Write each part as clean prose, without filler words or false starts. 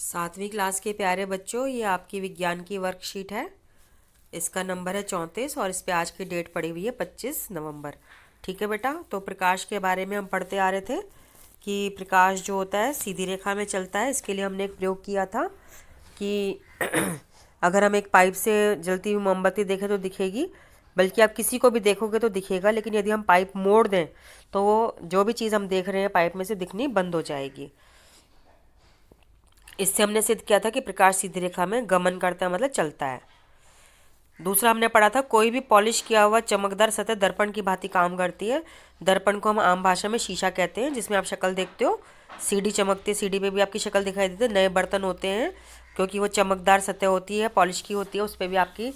सातवीं क्लास के प्यारे बच्चों, ये आपकी विज्ञान की वर्कशीट है। इसका नंबर है 34 और इस पे आज की डेट पड़ी हुई है 25 नवंबर। ठीक है बेटा, तो प्रकाश के बारे में हम पढ़ते आ रहे थे कि प्रकाश जो होता है सीधी रेखा में चलता है। इसके लिए हमने एक प्रयोग किया था कि अगर हम एक पाइप से जलती हुई मोमबत्ती देखें तो दिखेगी, बल्कि आप किसी को भी देखोगे तो दिखेगा, लेकिन यदि हम पाइप मोड़ दें तो वो जो भी चीज़ हम देख रहे हैं पाइप में से दिखनी बंद हो जाएगी। इससे हमने सिद्ध किया था कि प्रकाश सीधी रेखा में गमन करता है, मतलब चलता है। दूसरा हमने पढ़ा था कोई भी पॉलिश किया हुआ चमकदार सतह दर्पण की भांति काम करती है। दर्पण को हम आम भाषा में शीशा कहते हैं, जिसमें आप शक्ल देखते हो। सीढ़ी चमकती है, सीढ़ी पे भी आपकी शक्ल दिखाई देती है। नए बर्तन होते हैं क्योंकि वो चमकदार सतह होती है, पॉलिश की होती है, उस पर भी आपकी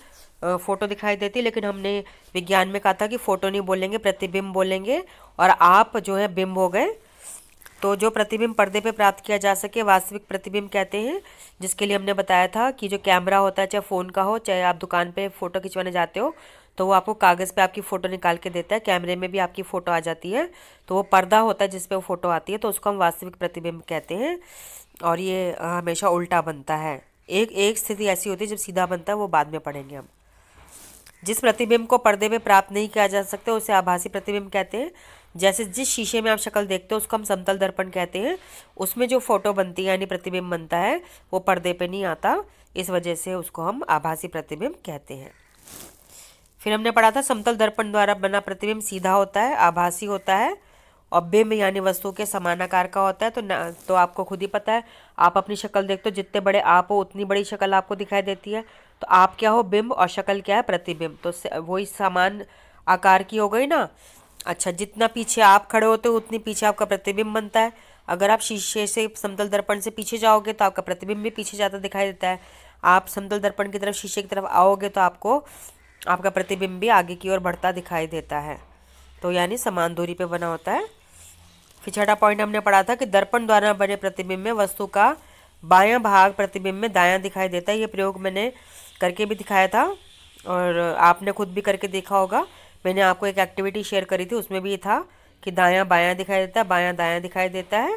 फोटो दिखाई देती है। लेकिन हमने विज्ञान में कहा था कि फोटो नहीं बोलेंगे, प्रतिबिंब बोलेंगे, और आप जो है बिंब हो गए। तो जो प्रतिबिंब पर्दे पे प्राप्त किया जा सके वास्तविक प्रतिबिंब कहते हैं, जिसके लिए हमने बताया था कि जो कैमरा होता है, चाहे फ़ोन का हो, चाहे आप दुकान पे फ़ोटो खिंचवाने जाते हो, तो वो आपको कागज़ पे आपकी फ़ोटो निकाल के देता है। कैमरे में भी आपकी फ़ोटो आ जाती है, तो वो पर्दा होता है जिस पे वो फ़ोटो आती है, तो उसको हम वास्तविक प्रतिबिंब कहते हैं। और ये हमेशा उल्टा बनता है। एक एक स्थिति ऐसी होती है जब सीधा बनता है, वो बाद में पढ़ेंगे हम। जिस प्रतिबिंब को पर्दे पे प्राप्त नहीं किया जा सकता उसे आभासी प्रतिबिंब कहते हैं। जैसे जिस शीशे में आप शक्ल देखते हो उसको हम समतल दर्पण कहते हैं। उसमें जो फोटो बनती है यानी प्रतिबिंब बनता है वो पर्दे पे नहीं आता, इस वजह से उसको हम आभासी प्रतिबिंब कहते हैं। फिर हमने पढ़ा था समतल दर्पण द्वारा बना प्रतिबिंब सीधा होता है, आभासी होता है, और बिंब यानी वस्तु के समान आकार का होता है। तो आपको खुद ही पता है, आप अपनी शक्ल देखते हो, जितने बड़े आप हो उतनी बड़ी शक्ल आपको दिखाई देती है। तो आप क्या हो, बिंब, और शक्ल क्या है, प्रतिबिंब। तो वही समान आकार की हो गई ना। अच्छा, जितना पीछे आप खड़े होते हो उतनी पीछे आपका प्रतिबिंब बनता है। अगर आप शीशे से समतल दर्पण से पीछे जाओगे तो आपका प्रतिबिंब भी पीछे जाता दिखाई देता है। आप समतल दर्पण की तरफ, शीशे की तरफ आओगे तो आपको आपका प्रतिबिंब भी आगे की ओर बढ़ता दिखाई देता है। तो यानी समान दूरी पे बना होता है। फिर छठा पॉइंट हमने पढ़ा था कि दर्पण द्वारा बने प्रतिबिंब में वस्तु का बायां भाग प्रतिबिंब में दायां दिखाई देता है। ये प्रयोग मैंने करके भी दिखाया था और आपने खुद भी करके देखा होगा। मैंने आपको एक एक्टिविटी शेयर करी थी, उसमें भी ये था कि दायां बायां दिखाई देता है, बायां दायां दिखाई देता है।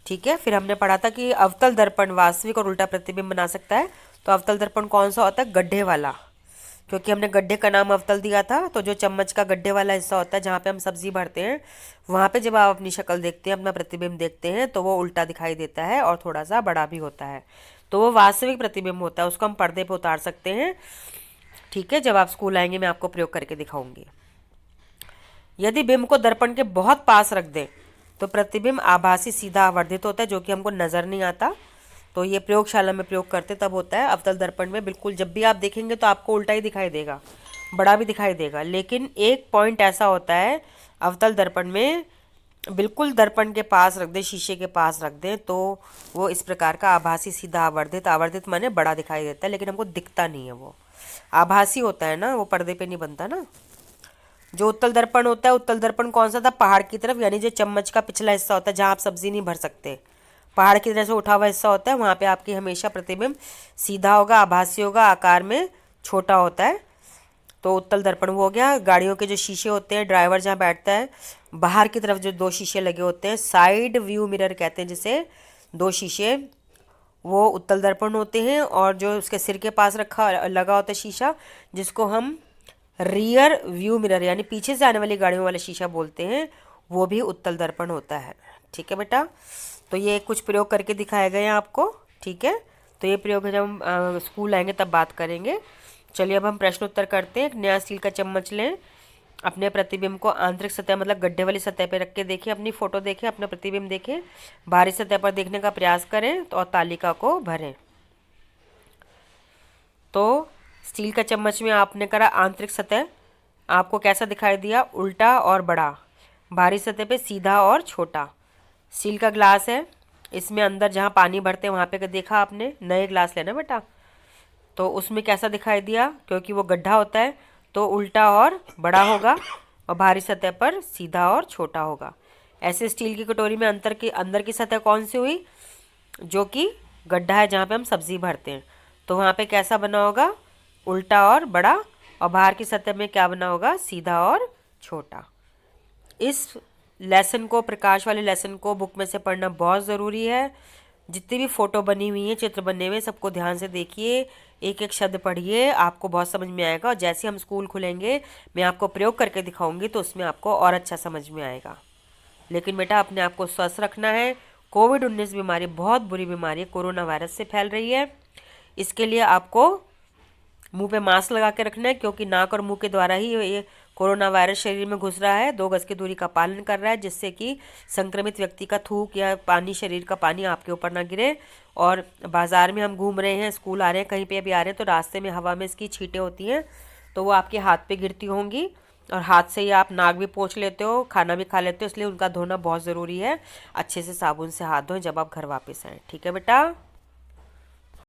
ठीक है। फिर हमने पढ़ा था कि अवतल दर्पण वास्तविक और उल्टा प्रतिबिंब बना सकता है। तो अवतल दर्पण कौन सा होता है, गड्ढे वाला, क्योंकि हमने गड्ढे का नाम अवतल दिया था। तो जो चम्मच का गड्ढे वाला हिस्सा होता है जहाँ पे हम सब्जी भरते हैं, वहाँ पे जब आप अपनी शक्ल देखते हैं, अपना प्रतिबिंब देखते हैं, तो वो उल्टा दिखाई देता है और थोड़ा सा बड़ा भी होता है। तो वो वास्तविक प्रतिबिंब होता है, उसको हम पर्दे पे उतार सकते हैं। ठीक है, जब आप स्कूल आएंगे मैं आपको प्रयोग करके दिखाऊंगी। यदि बिंब को दर्पण के बहुत पास रख दें तो प्रतिबिंब आभासी सीधा आवर्धित होता है, जो कि हमको नजर नहीं आता। तो ये प्रयोगशाला में प्रयोग करते तब होता है। अवतल दर्पण में बिल्कुल जब भी आप देखेंगे तो आपको उल्टा ही दिखाई देगा, बड़ा भी दिखाई देगा। लेकिन एक पॉइंट ऐसा होता है अवतल दर्पण में, बिल्कुल दर्पण के पास रख दें, शीशे के पास रख दें, तो वो इस प्रकार का आभासी सीधा आवर्धित, आवर्धित माने बड़ा दिखाई देता है, लेकिन हमको दिखता नहीं है। वो आभासी होता है ना, वो पर्दे पे नहीं बनता ना। जो उत्तल दर्पण होता है, उत्तल दर्पण कौन सा था, पहाड़ की तरफ, यानी जो चम्मच का पिछला हिस्सा होता है जहाँ आप सब्जी नहीं भर सकते, पहाड़ की तरह से उठा हुआ हिस्सा होता है, वहाँ पे आपकी हमेशा प्रतिबिंब सीधा होगा, आभासी होगा, आकार में छोटा होता है। तो उत्तल दर्पण वो हो गया। गाड़ियों के जो शीशे होते हैं, ड्राइवर जहाँ बैठता है, बाहर की तरफ जो दो शीशे लगे होते हैं, साइड व्यू मिरर कहते हैं जिसे, दो शीशे, वो उत्तल दर्पण होते हैं। और जो उसके सिर के पास रखा लगा होता है शीशा, जिसको हम रियर व्यू मिरर यानी पीछे से आने वाली गाड़ियों वाला शीशा बोलते हैं, वो भी उत्तल दर्पण होता है। ठीक है बेटा, तो ये कुछ प्रयोग करके दिखाए गए हैं आपको। ठीक है, तो ये प्रयोग जब हम स्कूल आएंगे तब बात करेंगे। चलिए अब हम प्रश्न उत्तर करते हैं। एक नया स्टील का चम्मच लें, अपने प्रतिबिंब को आंतरिक सतह मतलब गड्ढे वाली सतह पर रख के देखें, अपनी फोटो देखें, अपना प्रतिबिंब देखें, बाहरी सतह पर देखने का प्रयास करें तो और तालिका को भरें। तो स्टील का चम्मच में आपने करा आंतरिक सतह, आपको कैसा दिखाई दिया, उल्टा और बड़ा, बाहरी सतह पे सीधा और छोटा। स्टील का ग्लास है, इसमें अंदर जहाँ पानी भरते हैं वहाँ पे देखा आपने, नए ग्लास लेना बेटा, तो उसमें कैसा दिखाई दिया, क्योंकि वो गड्ढा होता है तो उल्टा और बड़ा होगा, और बाहरी सतह पर सीधा और छोटा होगा। ऐसे स्टील की कटोरी में अंदर की सतह कौन सी हुई, जो कि गड्ढा है जहाँ पे हम सब्जी भरते हैं, तो वहाँ पे कैसा बना होगा, उल्टा और बड़ा, और बाहर की सतह में क्या बना होगा, सीधा और छोटा। इस लेसन को, प्रकाश वाले लेसन को बुक में से पढ़ना बहुत ज़रूरी है। जितनी भी फोटो बनी हुई है, चित्र बने हुए हैं, सबको ध्यान से देखिए, एक एक शब्द पढ़िए, आपको बहुत समझ में आएगा। और जैसे हम स्कूल खुलेंगे मैं आपको प्रयोग करके दिखाऊंगी तो उसमें आपको और अच्छा समझ में आएगा। लेकिन बेटा अपने आप को स्वस्थ रखना है। कोविड-19 बीमारी बहुत बुरी बीमारी है, कोरोना वायरस से फैल रही है। इसके लिए आपको मुंह पे मास्क लगा के रखना है, क्योंकि नाक और मुंह के द्वारा ही ये कोरोना वायरस शरीर में घुस रहा है। 2 गज की दूरी का पालन कर रहा है, जिससे कि संक्रमित व्यक्ति का थूक या पानी, शरीर का पानी आपके ऊपर ना गिरे। और बाजार में हम घूम रहे हैं, स्कूल आ रहे हैं, कहीं पे भी आ रहे हैं, तो रास्ते में हवा में इसकी छींटें होती हैं, तो वो आपके हाथ पे गिरती होंगी। और हाथ से ही आप नाक भी पोंछ लेते हो, खाना भी खा लेते हो, इसलिए उनका धोना बहुत ज़रूरी है। अच्छे से साबुन से हाथ धोएं जब आप घर वापस आएँ। ठीक है बेटा।